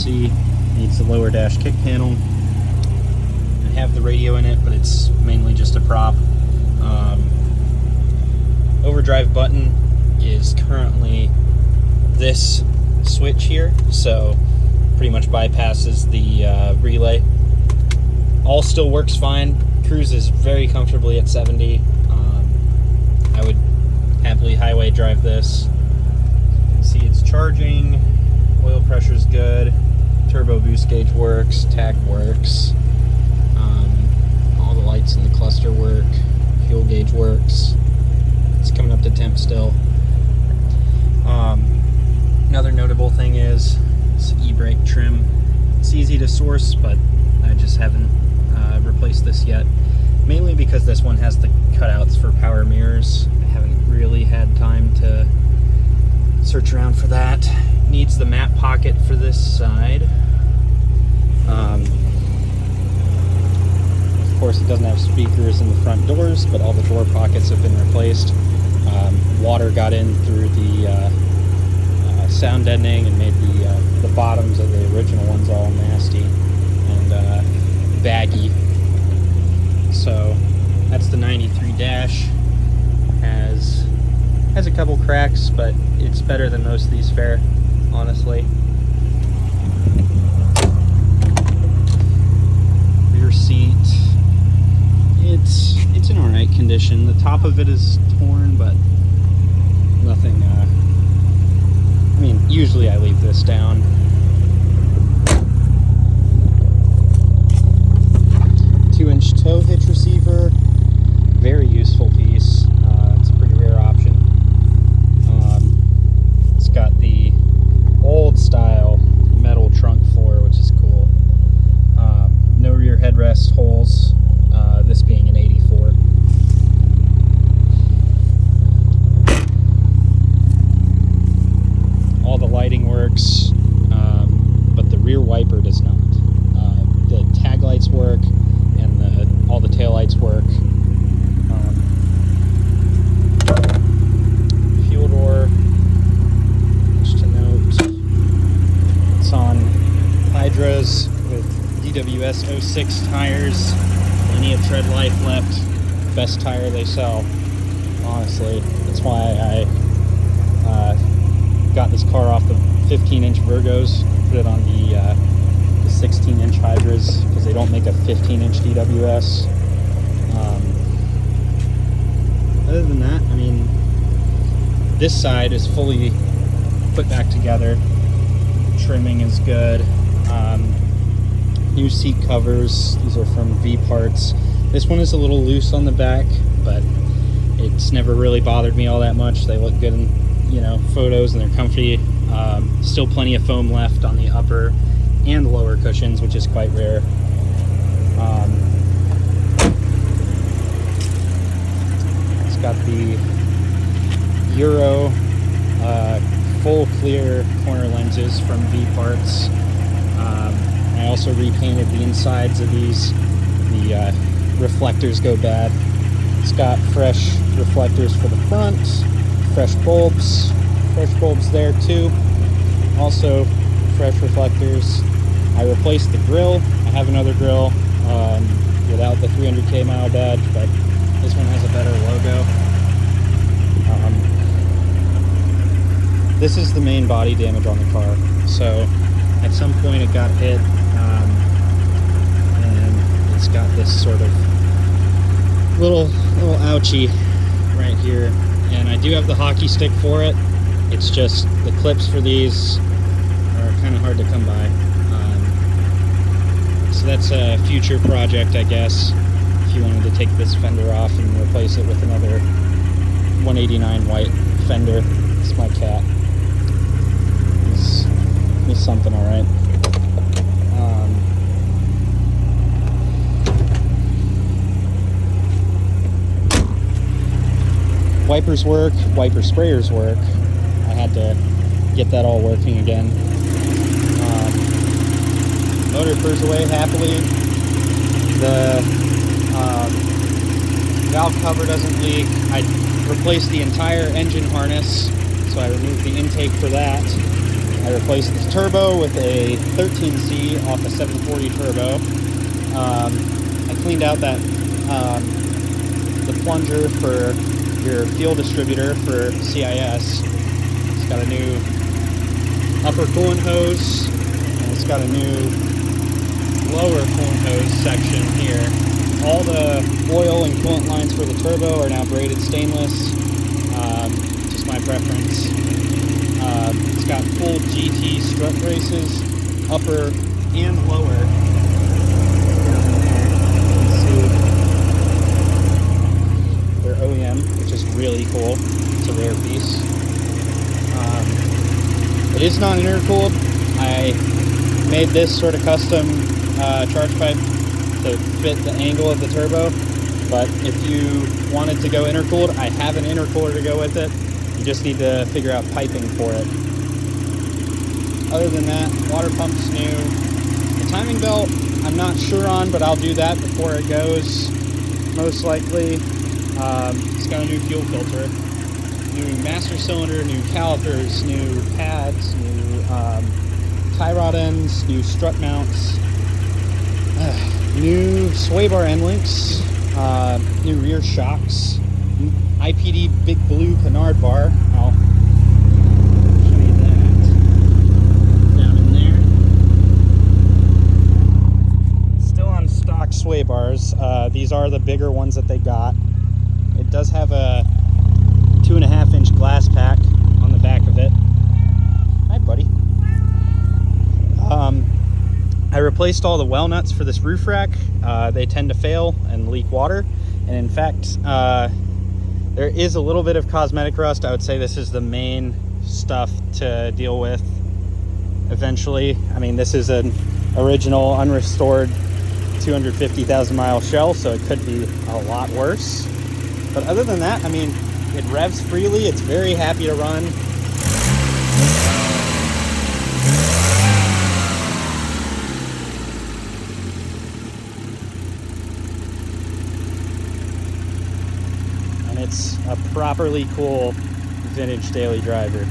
see, needs the lower dash kick panel. I have the radio in it, but it's mainly just a prop. Overdrive button is currently this switch here, so pretty much bypasses the relay. All still works fine. Cruises very comfortably at 70. I would happily highway drive this. You can see it's charging, oil pressure's good, turbo boost gauge works, tach works, all the lights in the cluster work, fuel gauge works. It's coming up to temp still. Another notable thing is this e-brake trim. It's easy to source, but I just haven't replaced this yet. Mainly because this one has the cutouts for power mirrors. I haven't really had time to search around for that. Needs the map pocket for this side. Of course, it doesn't have speakers in the front doors, but all the door pockets have been replaced. Water got in through the sound deadening and made the bottoms of the original ones all nasty and baggy. So that's the 93 dash. Has a couple cracks, but it's better than most of these fare, honestly. Rear seat, it's in alright condition. The top of it is torn, but nothing. I mean, usually I leave this down. Two-inch tow hitch receiver, very useful piece. It's a pretty rare option. It's got the old style metal trunk floor, which is cool. No rear headrest holes, this being an 84. All the lighting works, but the rear wiper does not. The tag lights work, and all the tail lights work. Fuel door, just to note, it's on Hydras with DWS 06 tires. Plenty of tread life left. Best tire they sell, honestly. That's why I got this car off the 15-inch Virgos, put it on the 16-inch Hydras, because they don't make a 15-inch DWS. Other than that, I mean, this side is fully put back together. Trimming is good. New seat covers. These are from V Parts. This one is a little loose on the back, but it's never really bothered me all that much. They look good in, photos, and they're comfy. Still plenty of foam left on the upper and lower cushions, which is quite rare. It's got the Euro full clear corner lenses from V Parts. I also repainted the insides of these. The reflectors go bad. It's got fresh reflectors for the front, fresh bulbs there too. Also fresh reflectors. I replaced the grille. I have another grille without the 300k mile badge, but this one has a better logo. This is the main body damage on the car. So at some point it got hit, and it's got this sort of little ouchie right here. And I do have the hockey stick for it. It's just the clips for these are kind of hard to come by. So that's a future project, I guess, if you wanted to take this fender off and replace it with another 189 white fender. It's my cat. He's something, all right. Wipers work, wiper sprayers work. I had to get that all working again. Motor purrs away happily. The valve cover doesn't leak. I replaced the entire engine harness, so I removed the intake for that. I replaced the turbo with a 13C off a 740 turbo. I cleaned out that the plunger for your fuel distributor for CIS. It's got a new upper coolant hose, and it's got a new lower coolant hose section here. All the oil and coolant lines for the turbo are now braided stainless, just my preference. It's got full GT strut braces, upper and lower. They're OEM, which is really cool. It's a rare piece. It is not intercooled. I made this sort of custom charge pipe to fit the angle of the turbo, but if you wanted to go intercooled, I have an intercooler to go with it. You just need to figure out piping for it. Other than that, water pump's new. The timing belt, I'm not sure on, but I'll do that before it goes, most likely. It's got a new fuel filter, new master cylinder, new calipers, new pads, new tie rod ends, new strut mounts, new sway bar end links, new rear shocks, IPD big blue canard bar. I'll show you that down in there. Still on stock sway bars. These are the bigger ones that they got. It does have a 2.5-inch glass pack on the back of it. Hi, buddy. I replaced all the well nuts for this roof rack. They tend to fail and leak water, and in fact, there is a little bit of cosmetic rust. I would say this is the main stuff to deal with eventually. I mean, this is an original unrestored 250,000 mile shell, so it could be a lot worse. But other than that, I mean, it revs freely. It's very happy to run. And it's a properly cool vintage daily driver.